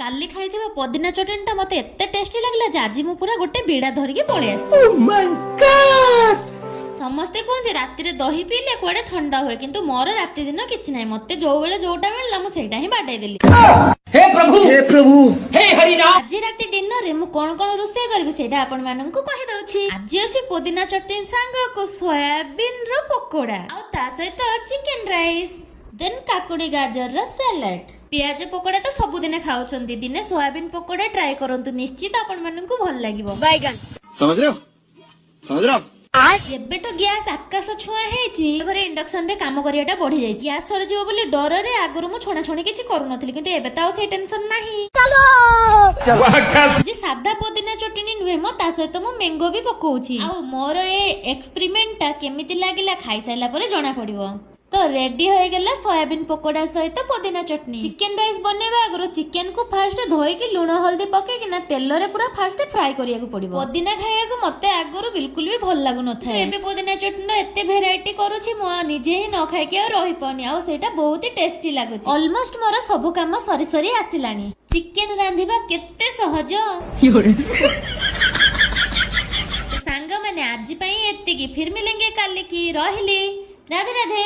काली खाइथिबा पुदीना चटनीटा मते एते टेस्टी लागला जे आज मु पूरा गोटे बीड़ा धरिके पळे आछि। ओह माय गॉड समस्ते कहते राति रे दही पीले कुआडे ठंडा हुए किंतु मोर राति दिन किछि नै मते जो बेले जोटा मिलला मु सेटा ही बाडै देली। हे प्रभु हे हरिनाम। आज राति डिनर रे मु कोन कोन रोसे करबी सेटा आपण मानन को कहि दउछि। आज अछि पुदीना चटनी संग को सोयाबीन रो पकोड़ा आ ता सहित चिकन राइस देन काकुड़ी गाजर रो सैलेड। पियाज पकोड़ा तो सब दिन खाउछंती दिने सोयाबीन पकोड़ा ट्राई करंतु निश्चित आपण मानन को भल लागिवो। बैगन समझ रहे हो आज एबेटो गैस आकाश छुआ हेछि घरे इंडक्शन रे काम करियाटा बढ़ी जाई गैस सर जीव बोली डर रे आगरु मु छोणा छोणी किछि करू नथली किंतु एबे ताओ से टेंशन नाही। चलो जे सादा पुदीना चटनी नुहे म ता सहित मु मैंगो भी पकोउछि आ मोर ए एक्सपेरिमेंट ता केमिति लागिला खाई साइला परे जणा पड़िबो। तो रेडी हो गला सोयाबीन पकोड़ा सहित पुदीना चटनी। चिकन राइस बनेबा आगरो चिकन को फास्ट धोई कि लूण हल्दी पके कि ना तेल रे पूरा फास्ट फ्राई करिया को पड़िबो। पुदीना खाइया को मते आगरो बिल्कुल भी भल लागु न थाए एबे पुदीना चटनी एते वेराइटी करूछि मु निजे ही न खाइ के आ रहि पनी आ सेटा बहुत ही टेस्टी लागुछि। ऑलमोस्ट मोर सब काम सरी सरी आसिलानी। चिकन रांधिबा केते सहज। सांग माने आज पई एत्ती की फिर मिलेंगे कल की। रहिली राधे राधे।